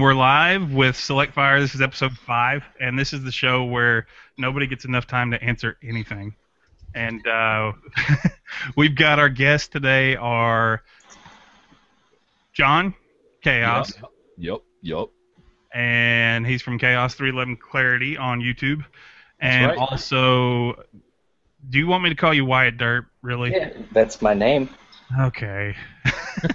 we're live with Select Fire. This is episode 5, and this is the show where nobody gets enough time to answer anything. And we've got our guests today are John Chaos. Yep. And he's from Chaos 311 Clarity on YouTube. And right. Also, do you want me to call you Wyatt Derp, really? Yeah, that's my name. Okay.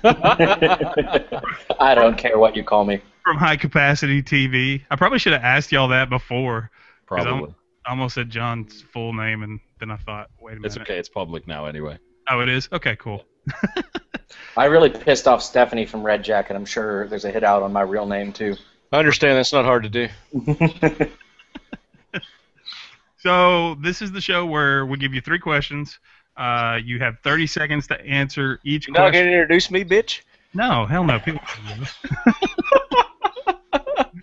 I don't care what you call me. From HighcapacityTV. I probably should have asked y'all that before. Probably. I almost said John's full name, and then I thought, wait a minute. It's okay. It's public now anyway. Oh, it is? Okay, cool. I really pissed off Stephanie from Red Jacket. I'm sure there's a hit out on my real name, too. I understand that's not hard to do. So this is the show where we give you 3 questions. You have 30 seconds to answer each You're question. not going to introduce me, bitch? No, hell no. People.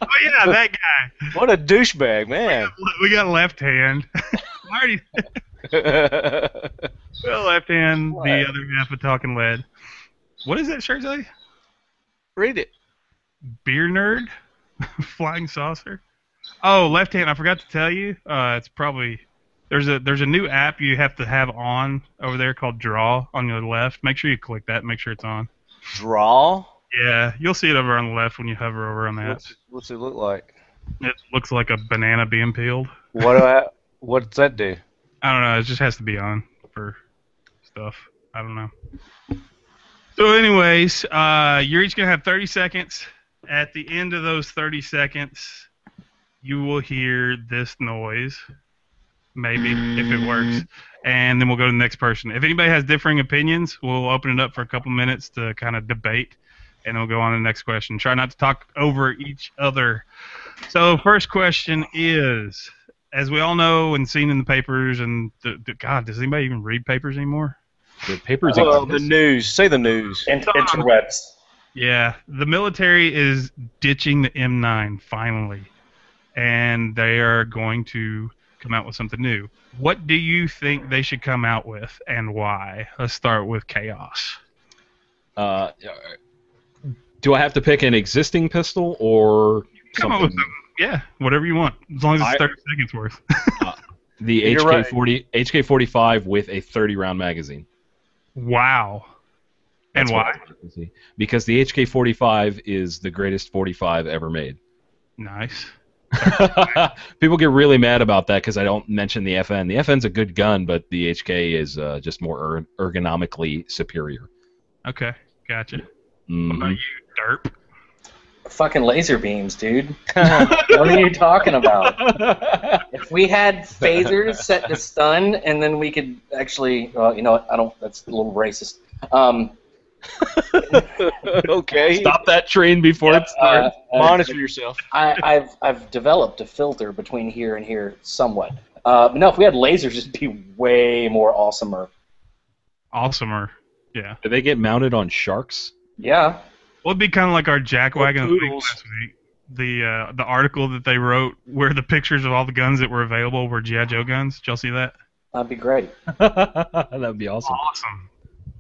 Oh yeah, that guy. What a douchebag, man. We got left hand. Marty. Well, left hand, What? the other half of Talking Lead. What does that shirt say? Read it. Beer nerd? Flying saucer? Oh, left hand. I forgot to tell you. It's probably there's a new app you have to have on over there called Draw on your left. Make sure you click that. Make sure it's on. Draw? Yeah, you'll see it over on the left when you hover over on that. What's it look like? It looks like a banana being peeled. What's that do? I don't know. It just has to be on for stuff. I don't know. So anyways, you're each going to have 30 seconds. At the end of those 30 seconds, you will hear this noise, maybe, if it works. And then we'll go to the next person. If anybody has differing opinions, we'll open it up for a couple minutes to kind of debate, and we'll go on to the next question. Try not to talk over each other. So first question is, as we all know and seen in the papers, and God, does anybody even read papers anymore? The papers The news. Say the news. Interwebs. Yeah, the military is ditching the M9 finally, and they are going to come out with something new. What do you think they should come out with, and why? Let's start with Chaos. Do I have to pick an existing pistol or Come up with something. Yeah, whatever you want, as long as it's 30 seconds worth. the You're HK40, HK45 with a 30-round magazine? Wow. And That's what why? I'd like to see. Because the HK45 is the greatest 45 ever made. Nice. People get really mad about that because I don't mention the FN. The FN's a good gun, but the HK is just more ergonomically superior. Okay, gotcha. Mhm. What about you, Derp? Fucking laser beams, dude. What are you talking about? If we had phasers set to stun, and then we could actually, well, you know what? That's a little racist. Okay. Stop that train before it starts. Monitor yourself. I've developed a filter between here and here somewhat. But no, if we had lasers, it'd be way more awesomer. Awesomer. Yeah. Do they get mounted on sharks? Yeah. Well, it'd be kind of like our jackwagon thing poodles. last week. The article that they wrote where the pictures of all the guns that were available were G.I. Joe guns. Did y'all see that? That'd be great. That would be awesome. Awesome.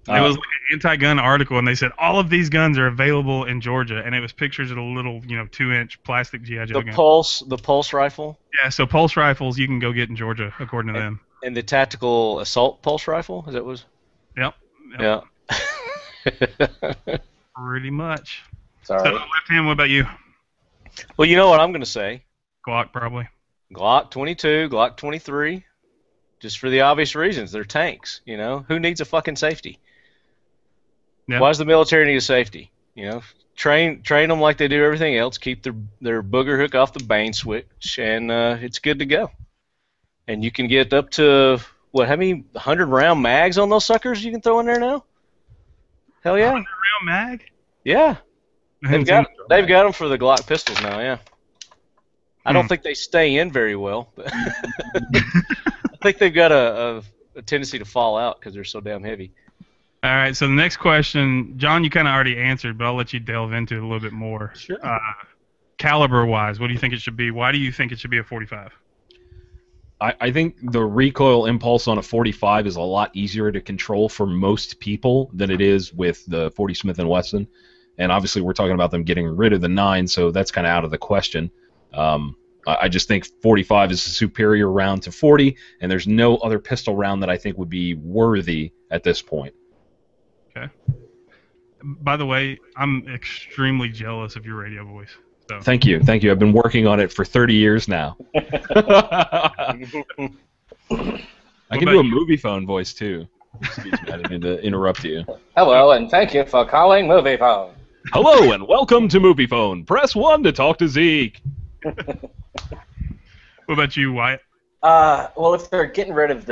It was like an anti-gun article, and they said all of these guns are available in Georgia, and it was pictures of a little, 2-inch plastic G.I. Joe gun. The pulse rifle, Yeah, so pulse rifles you can go get in Georgia, according to them. and the tactical assault pulse rifle. Is that what? Yep. Yeah. Pretty much. Sorry. So, left hand, what about you? Well, you know what I'm going to say. Glock, probably. Glock 22, Glock 23, just for the obvious reasons. They're tanks, Who needs a fucking safety? Yeah. Why does the military need a safety? Train them like they do everything else. Keep their booger hook off the bane switch, and it's good to go. And you can get up to, how many 100-round mags on those suckers you can throw in there now? Hell yeah. 100 round mag? Yeah. They've got them for the Glock pistols now, yeah. I don't think they stay in very well, but I think they've got a tendency to fall out because they're so damn heavy. All right, so the next question, John, you kind of already answered, but I'll let you delve into it a little bit more. Sure. Caliber-wise, what do you think it should be? Why do you think it should be a 45? I think the recoil impulse on a 45 is a lot easier to control for most people than it is with the 40 Smith & Wesson. and obviously we're talking about them getting rid of the 9, so that's kind of out of the question. I just think 45 is a superior round to 40, and there's no other pistol round that I think would be worthy at this point. Okay. By the way, I'm extremely jealous of your radio voice. So. Thank you. I've been working on it for 30 years now. I can do a movie phone voice too. Excuse me, I didn't mean to interrupt you. Hello, and thank you for calling Movie Phone. Hello, and welcome to Movie Phone. Press 1 to talk to Zeke. What about you, Wyatt? Well, if they're getting rid of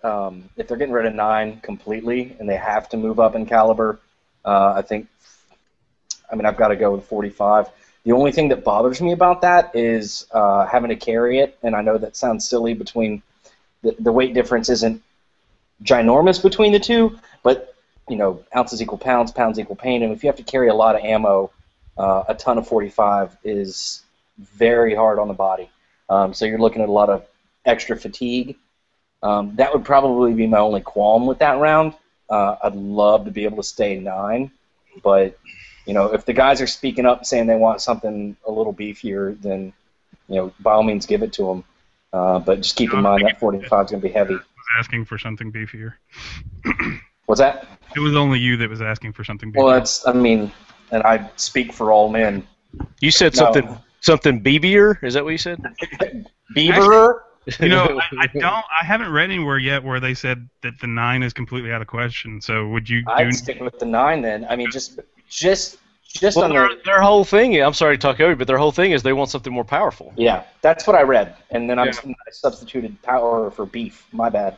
9 completely, and they have to move up in caliber, I've got to go with 45. The only thing that bothers me about that is having to carry it, and I know that sounds silly. Between the weight difference isn't ginormous between the two, but ounces equal pounds, pounds equal pain, and if you have to carry a lot of ammo, a ton of 45 is very hard on the body. So you're looking at a lot of extra fatigue. That would probably be my only qualm with that round. I'd love to be able to stay 9, but if the guys are speaking up saying they want something a little beefier, then by all means give it to them. But just keep in mind that 45 is going to be heavy. I was asking for something beefier. What's that? It was only you that was asking for something beefier. Well, and I speak for all men. You said something beebier? Is that what you said? Beaverer? I haven't read anywhere yet where they said that the 9 is completely out of question. So would you? I'd stick with the 9 then. I mean, just well, on their whole thing. I'm sorry to talk over you, but their whole thing is they want something more powerful. Yeah, that's what I read, and then I substituted power for beef. My bad.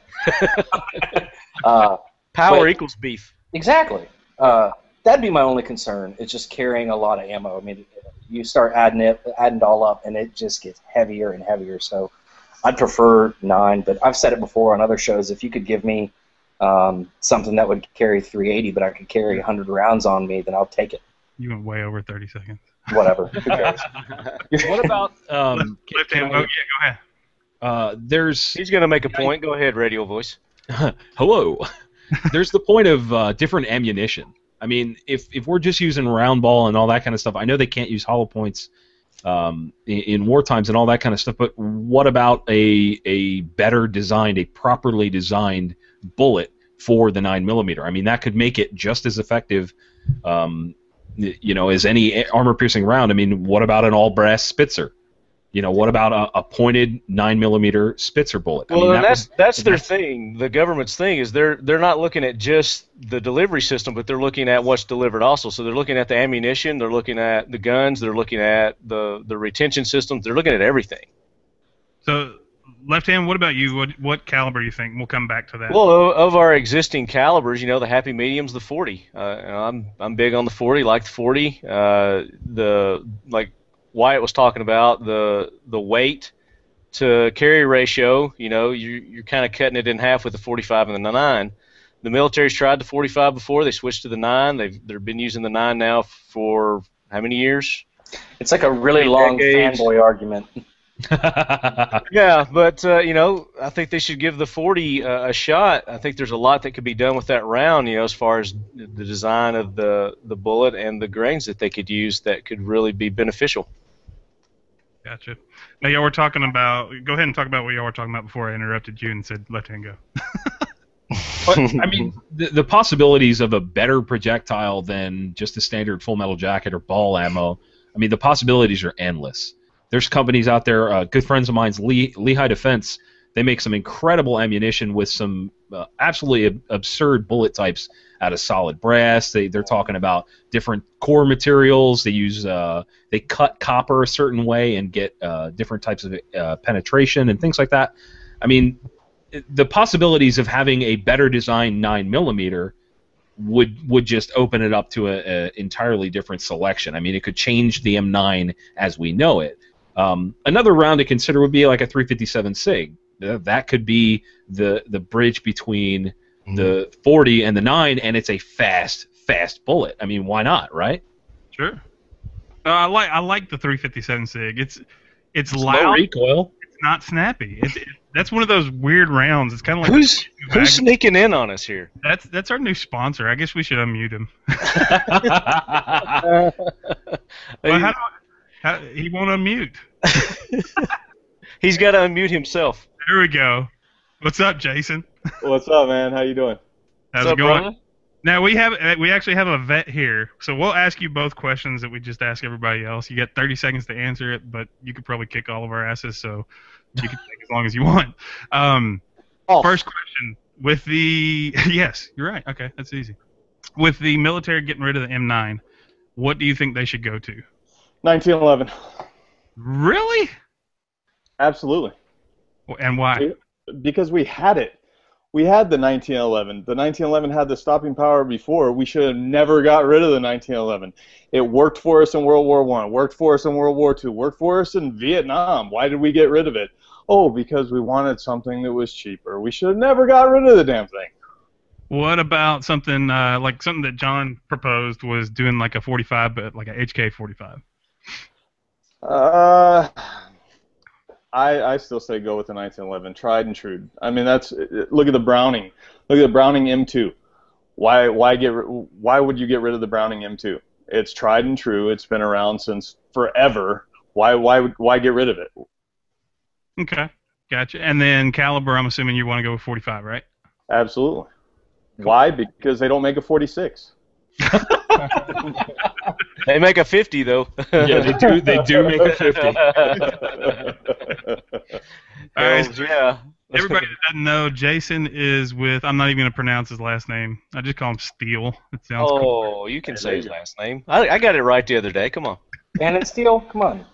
Power equals beef. Exactly. That'd be my only concern. It's just carrying a lot of ammo. I mean, you start adding it all up, and it just gets heavier and heavier. So I'd prefer 9, but I've said it before on other shows. If you could give me something that would carry 380, but I could carry 100 rounds on me, then I'll take it. You went way over 30 seconds. Whatever. Who cares? What about? Left hand. Oh yeah, go ahead. He's gonna make a point. Go ahead, radio voice. Hello. There's the point of different ammunition. I mean, if we're just using round ball and all that kind of stuff, I know they can't use hollow points in war times and all that kind of stuff, but what about a better designed, a properly designed bullet for the 9mm? I mean, that could make it just as effective as any armor-piercing round. I mean, what about an all-brass Spitzer? What about a pointed 9mm Spitzer bullet? Well, that's their thing. The government's thing is they're not looking at just the delivery system, but they're looking at what's delivered also. So they're looking at the ammunition, they're looking at the guns, they're looking at the retention systems, they're looking at everything. So, Left Hand, what about you? What caliber do you think? We'll come back to that. Well, of our existing calibers, the happy medium's the 40. I'm big on the 40, like the 40. Like Wyatt was talking about, the weight to carry ratio, you're kind of cutting it in half with the 45 and the 9. The military's tried the 45 before. They switched to the 9. They've been using the 9 now for how many years? It's like a really long fanboy argument. Yeah, but I think they should give the 40 a shot. I think there's a lot that could be done with that round, as far as the design of the bullet and the grains that they could use that could really be beneficial. Gotcha. Now, y'all were talking about. Go ahead and talk about what y'all were talking about before I interrupted you and said Left Hand go. But, I mean, the possibilities of a better projectile than just a standard Full Metal Jacket or ball ammo, I mean, the possibilities are endless. There's companies out there, good friends of mine's, Lehigh Defense, they make some incredible ammunition with some absolutely absurd bullet types out of solid brass. They're talking about different core materials. They use they cut copper a certain way and get different types of penetration and things like that. I mean, the possibilities of having a better designed 9mm would just open it up to an entirely different selection. I mean, it could change the M9 as we know it. Another round to consider would be like a 357 SIG. That could be the bridge between the 40 and the 9, and it's a fast bullet. I mean, why not, right? Sure. I like the 357 SIG. It's loud. Low recoil. It's not snappy. That's one of those weird rounds. It's kind of like Who's sneaking in on us here? That's our new sponsor. I guess we should unmute him. Well, he won't unmute. He's got to unmute himself. There we go. What's up, Jason? What's up, man? How you doing? How's What's it up, going? brother? Now we actually have a vet here, so we'll ask you both questions that we just ask everybody else. You get 30 seconds to answer it, but you could probably kick all of our asses, so you can take as long as you want. First question: with the yes, you're right. Okay, that's easy. With the military getting rid of the M9, what do you think they should go to? 1911. Really? Absolutely. And why? Because we had it. We had the 1911. The 1911 had the stopping power before. We should have never got rid of the 1911. It worked for us in World War I, worked for us in World War II, worked for us in Vietnam. Why did we get rid of it? Oh, because we wanted something that was cheaper. We should have never got rid of the damn thing. What about something like something that John proposed was doing like a 45, but like a HK 45? I still say go with the 1911, tried and true. I mean, look at the Browning. Look at the Browning M2. Why would you get rid of the Browning M2? It's tried and true. It's been around since forever. Why get rid of it? Okay, gotcha. And then caliber, I'm assuming you want to go with 45, right? Absolutely. Why? Because they don't make a 46. They make a 50 though. Yeah, they do. They do make a 50. All right, so yeah. everybody that doesn't know, Jason is with, I'm not even going to pronounce his last name. I just call him Steele. It sounds cool. Oh, you can say his last name. I got it right the other day. Come on. Bannon Steel, come on.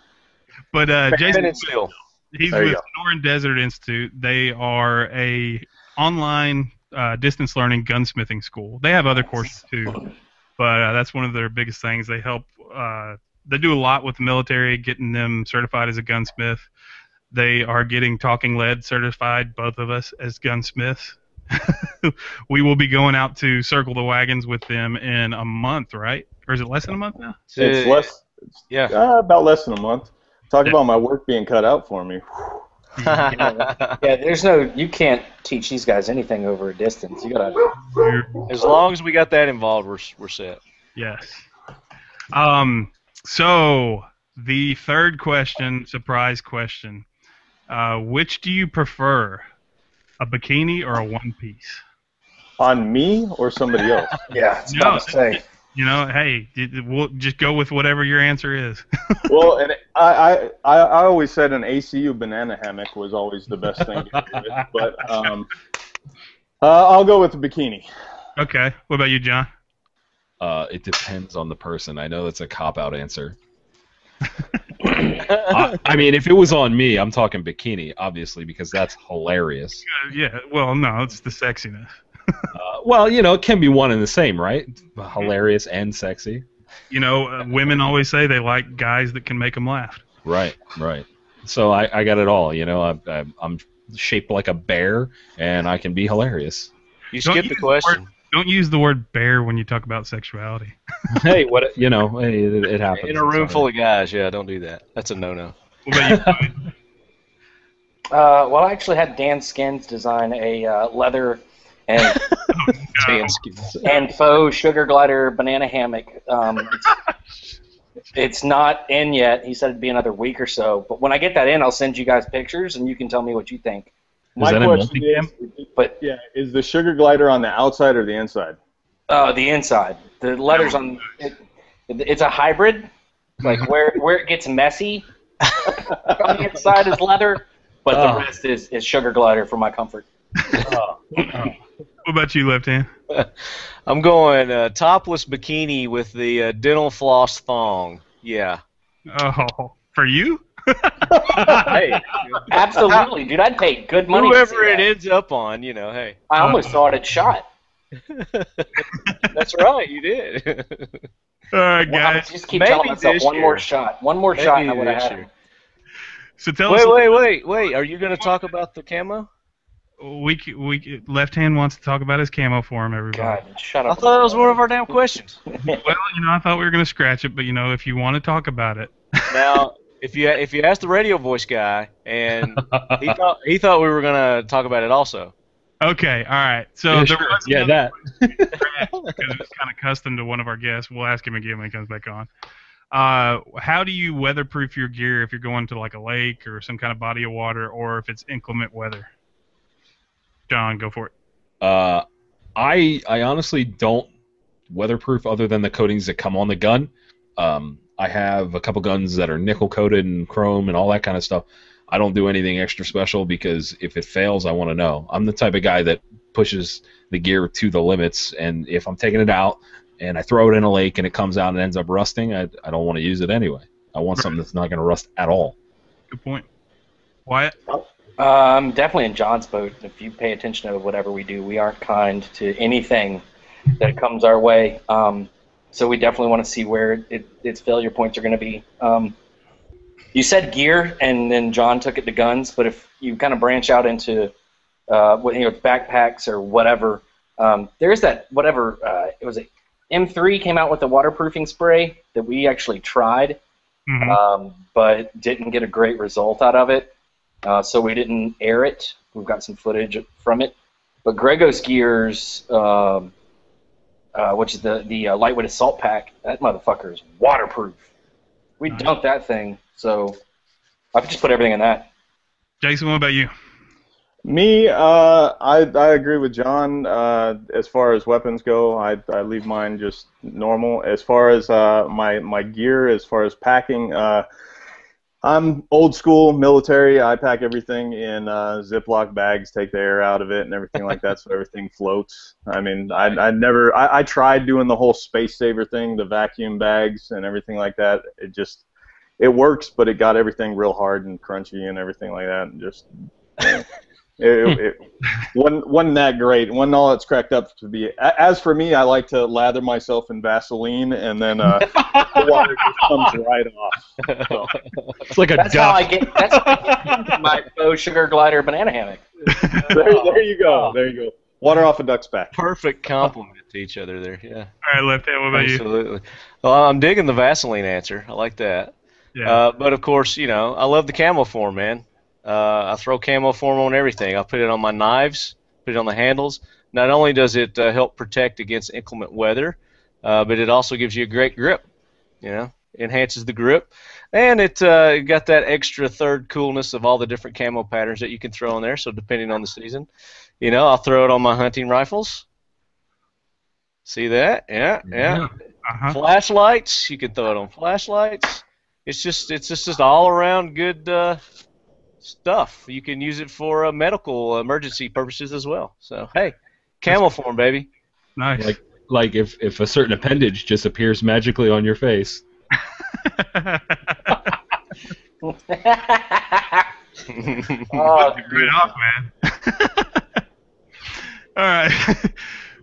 But Jason, Bannon Steel. he's There you with Sonoran Desert Institute. They are a online distance learning gunsmithing school. They have other courses too, but that's one of their biggest things. They help. They do a lot with the military, getting them certified as a gunsmith. They are getting Talking Lead certified, both of us, as gunsmiths. We will be going out to circle the wagons with them in a month, right? Or is it less than a month now? It's less. Yeah. About less than a month. Talk about my work being cut out for me. Yeah, you can't teach these guys anything over a distance. You gotta. As long as we got that involved, we're set. Yes. So the third question, surprise question. Which do you prefer, a bikini or a one piece? On me or somebody else? Yeah, it's about to say. You know, hey, we'll just go with whatever your answer is. Well, and I always said an ACU banana hammock was always the best thing to do with, but I'll go with the bikini. Okay. What about you, John? It depends on the person. I know that's a cop-out answer. I mean, if it was on me, I'm talking bikini, obviously, because that's hilarious. Yeah. Well, no, it's the sexiness. Well, you know, it can be one and the same, right? Hilarious and sexy. You know, women always say they like guys that can make them laugh. Right, right. So I got it all. You know, I'm shaped like a bear, and I can be hilarious. You skipped the question. Don't use the word bear when you talk about sexuality. Hey, what you know? Hey, it happens. In a room full of guys, yeah, don't do that. That's a no-no. What about you, Tony? Well, I actually had Dan Skins design a leather and and faux sugar glider banana hammock. It's not in yet. He said it'd be another week or so. But when I get that in, I'll send you guys pictures, and you can tell me what you think. My question is the sugar glider on the outside or the inside? The inside. The leather's on. It's a hybrid, like where it gets messy. On the inside is leather, but the rest is sugar glider for my comfort. What about you, Left Hand? I'm going topless bikini with the dental floss thong. Yeah. Oh, for you? Hey, absolutely, dude. I'd pay good money. Whoever it ends up on, you know, hey. I almost thought it shot. That's right, you did. All right, guys. Just keep telling myself one more shot. One more shot, and I would have had it. So tell us. Wait. Are you going to talk about the camo? We Left Hand wants to talk about his camo for him, everybody. God, shut up. I thought that was one of our damn questions. Well, you know, I thought we were going to scratch it, but you know, if you want to talk about it. Now, if you ask the radio voice guy, and he thought we were gonna talk about it also. Okay, all right. So Yeah, there sure. was Yeah, another that. because it's kind of custom to one of our guests. We'll ask him again when he comes back on. How do you weatherproof your gear if you're going to like a lake or some kind of body of water, or if it's inclement weather? John, go for it. I honestly don't weatherproof other than the coatings that come on the gun. I have a couple guns that are nickel coated and chrome and all that kind of stuff. I don't do anything extra special because if it fails, I want to know. I'm the type of guy that pushes the gear to the limits, and if I'm taking it out and I throw it in a lake and it comes out and ends up rusting, I don't want to use it anyway. I want something that's not going to rust at all. Good point. Wyatt? I'm definitely in John's boat. If you pay attention to whatever we do, we aren't kind to anything that comes our way. So we definitely want to see where its failure points are going to be. You said gear, and then John took it to guns. But if you kind of branch out into backpacks or whatever, there's that whatever it was. M3 came out with a waterproofing spray that we actually tried, but didn't get a great result out of it. So we didn't air it. We've got some footage from it. But Gregos Gear's, which is the lightweight assault pack, that motherfucker is waterproof. We dunked that thing, so I've just put everything in that. Jason, what about you? Me, I agree with John. As far as weapons go, I leave mine just normal. As far as my gear, as far as packing, I'm old school military. I pack everything in Ziploc bags, take the air out of it and everything like that, so everything floats. I mean, I tried doing the whole space saver thing, the vacuum bags and everything like that. It works, but it got everything real hard and crunchy and everything like that. And just it wasn't that great. Wasn't all it's cracked up to be. As for me, I like to lather myself in Vaseline, and then the water just comes right off. So. It's like That's how I get my faux sugar glider banana hammock. There you go. There you go. Water off a duck's back. Perfect compliment to each other there. Yeah. All right, Left Hand, what about you? Absolutely. Well, I'm digging the Vaseline answer. I like that. Yeah. But of course, I love the camo form, man. I throw camo form on everything. I put it on my knives, put it on the handles. Not only does it help protect against inclement weather, but it also gives you a great grip. Enhances the grip, and it got that extra third coolness of all the different camo patterns that you can throw in there. So depending on the season, I'll throw it on my hunting rifles. See that? Yeah. Uh-huh. Flashlights, you can throw it on flashlights. It's just all around good stuff. You can use it for medical emergency purposes as well. So hey, camo form, baby. Nice. Like if a certain appendage just appears magically on your face. Oh, right off, man. All right.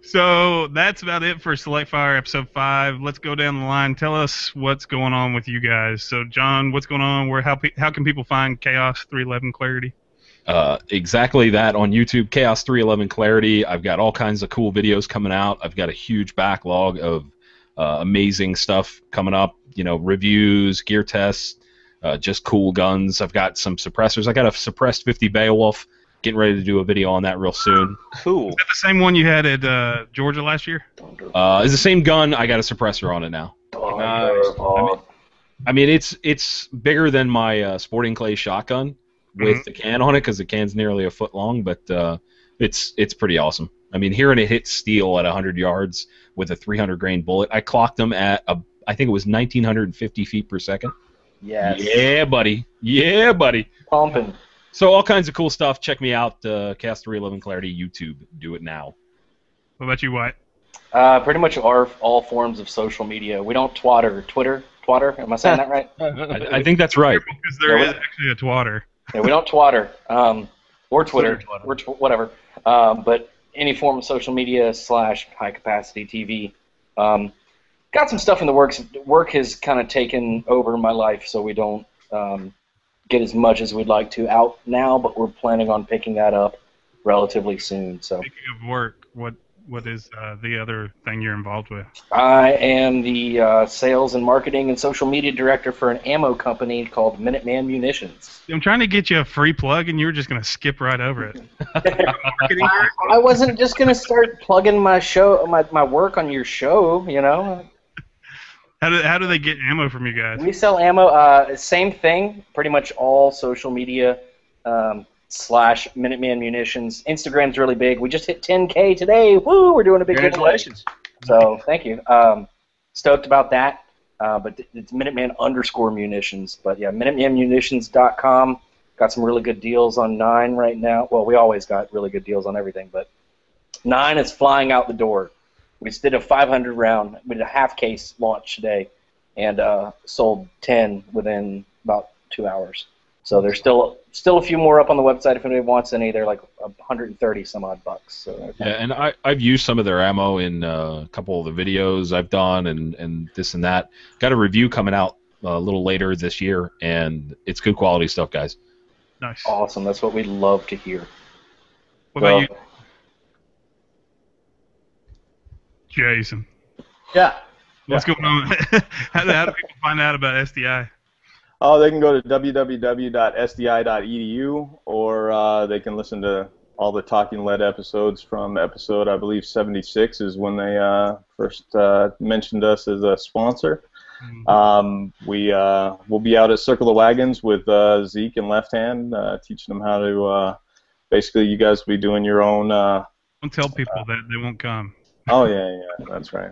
So that's about it for Select Fire Episode 5. Let's go down the line. Tell us what's going on with you guys. So, John, what's going on? How can people find Chaos 311 Clarity? Exactly that on YouTube, Chaos 311 Clarity. I've got all kinds of cool videos coming out. I've got a huge backlog of amazing stuff coming up. Reviews, gear tests, just cool guns. I've got some suppressors. I got a suppressed 50 Beowulf. Getting ready to do a video on that real soon. Cool. Is that the same one you had at Georgia last year? It's the same gun. I got a suppressor on it now. I mean, it's bigger than my Sporting Clay shotgun with the can on it because the can's nearly a foot long, but it's pretty awesome. I mean, hearing it hit steel at 100 yards with a 300 grain bullet, I clocked them at I think it was 1950 feet per second. yes. Yeah, buddy. Yeah, buddy. Pumping. So all kinds of cool stuff. Check me out, Cast 311 Clarity YouTube. Do it now. What about you, White? Pretty much all forms of social media. We don't Twitter. Am I saying that right? I think that's right. Because there is actually a twatter. Yeah, we don't Twitter. Or Twitter. Whatever. But any form of social media / HighcapacityTV. Got some stuff in the works. Work has kind of taken over my life, so we don't get as much as we'd like to out now, but we're planning on picking that up relatively soon. So. Speaking of work, what what is the other thing you're involved with? I am the sales and marketing and social media director for an ammo company called Minuteman Munitions. I'm trying to get you a free plug, and you were just going to skip right over it. Marketing? I wasn't just gonna start plugging my show, my work on your show. You know, How do they get ammo from you guys? we sell ammo. Same thing, pretty much all social media slash Minuteman Munitions. Instagram's really big. We just hit 10K today. Woo! We're doing a big giveaway. Congratulations. So thank you. Stoked about that. But it's Minuteman_munitions. But yeah, MinutemanMunitions.com. Got some really good deals on 9 right now. Well, we always got really good deals on everything, but 9 is flying out the door. We just did a 500 round. We did a half case launch today, and sold 10 within about 2 hours. So there's still a few more up on the website if anybody wants any. They're like 130 some odd bucks. So Yeah, and I've used some of their ammo in a couple of the videos I've done and this and that. Got a review coming out a little later this year, and it's good quality stuff, guys. Nice. awesome. That's what we love to hear. What about you, Jason? Yeah. What's going on? how do people find out about SDI? Oh, they can go to www.sdi.edu, or they can listen to all the Talking Lead episodes from episode, I believe, 76 is when they first mentioned us as a sponsor. We'll be out at Circle the Wagons with Zeke and Left Hand, teaching them how to basically, you guys will be doing your own. Don't tell people that they won't come. Oh yeah, that's right.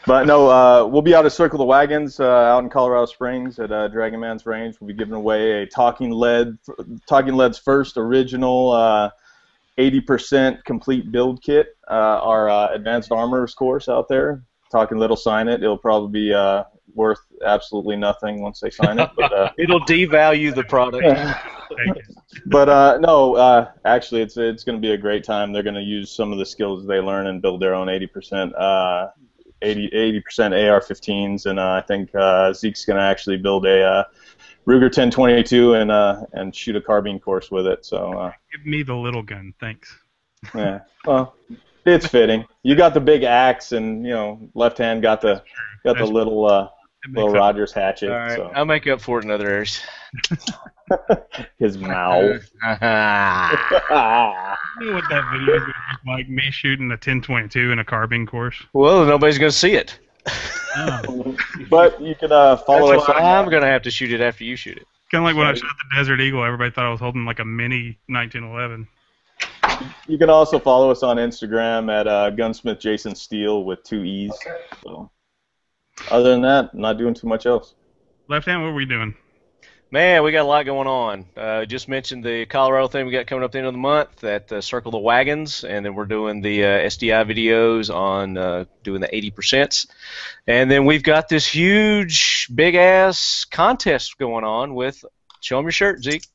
But no, we'll be out at Circle the Wagons out in Colorado Springs at Dragon Man's Range. We'll be giving away a Talking Lead's first original 80% complete build kit, our Advanced Armors course out there. Talking Lead will sign it. It'll probably be worth absolutely nothing once they sign it. But It'll devalue the product. But no, actually, it's going to be a great time. They're going to use some of the skills they learn and build their own 80% AR-15s, and I think Zeke's going to actually build a Ruger 1022 and shoot a carbine course with it. So give me the little gun, thanks. Yeah, well, it's fitting. You got the big axe, and Left Hand got the little Rogers hatchet. All right, so. I'll make up for it in other areas. His mouth. You know what that video is like? Me shooting a 1022 in a carbine course. Well, nobody's going to see it. Oh. But you can follow us. I'm going to have to shoot it after you shoot it. Kind of like when I shot the Desert Eagle, everybody thought I was holding like a mini 1911. You can also follow us on Instagram at Gunsmith Jason Steele with 2 E's. Okay. So, other than that, I'm not doing too much else. Left Hand, what were we doing? Man, we got a lot going on. Just mentioned the Colorado thing we got coming up at the end of the month at Circle the Wagons, and then we're doing the SDI videos on doing the 80%. And then we've got this huge, big-ass contest going on with, show them your shirt, Zeke.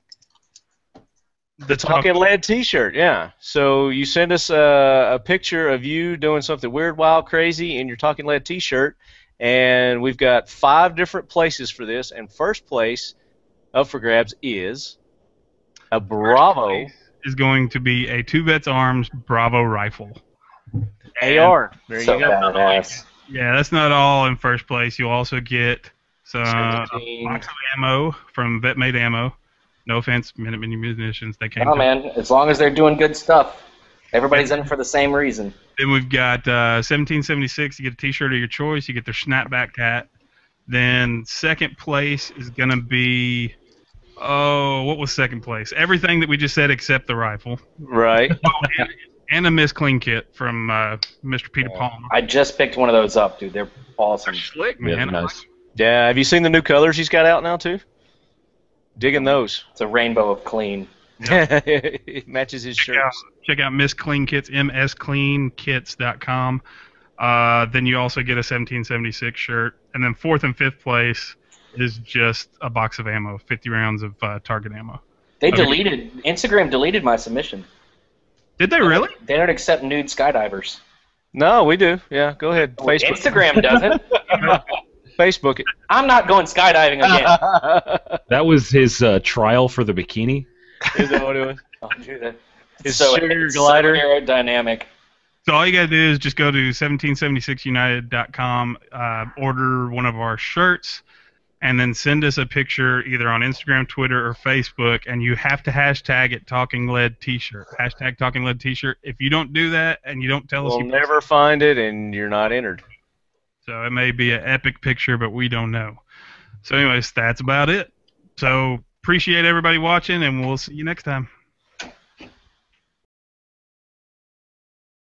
The Talking Lead T-shirt, yeah. So you send us a picture of you doing something weird, wild, crazy in your Talking Lead T-shirt, and we've got 5 different places for this, and first place up for grabs is a Bravo. Is going to be a 2 Vets Arms Bravo rifle. AR. There you So go. badass. Yeah, that's not all in first place. You'll also get some a 17. box of ammo from Vet Made Ammo. No offense, Minuteman Munitions. They came. Oh man, as long as they're doing good stuff, everybody's in it for the same reason. Then we've got 1776. You get a T-shirt of your choice. You get their snapback hat. Then second place is going to be, what was second place? Everything that we just said except the rifle. Right. And a Miss Clean kit from Mr. Peter Palmer. I just picked one of those up, dude. They're awesome. Slick, Yeah, man. nice. Yeah, have you seen the new colors he's got out now, too? Digging those. It's a rainbow of clean. It matches his shirt. Check out Miss Clean Kits, mscleankits.com. Then you also get a 1776 shirt. And then fourth and fifth place is just a box of ammo, 50 rounds of target ammo. Instagram deleted my submission. Did they really? They don't accept nude skydivers. No, we do. Yeah, go ahead. Facebook. Instagram doesn't. Facebook it. I'm not going skydiving again. That was his trial for the bikini. Is that what it was? Oh, dude, His so, sugar it's glider. so aerodynamic. So all you gotta do is just go to 1776united.com, order one of our shirts, and then send us a picture either on Instagram, Twitter, or Facebook, and you have to hashtag it Talking Lead T-shirt. Hashtag Talking Lead T-shirt. If you don't do that and you don't tell us, We'll you never find it, and you're not entered. So it may be an epic picture, but we don't know. So anyways, that's about it. So appreciate everybody watching, and we'll see you next time.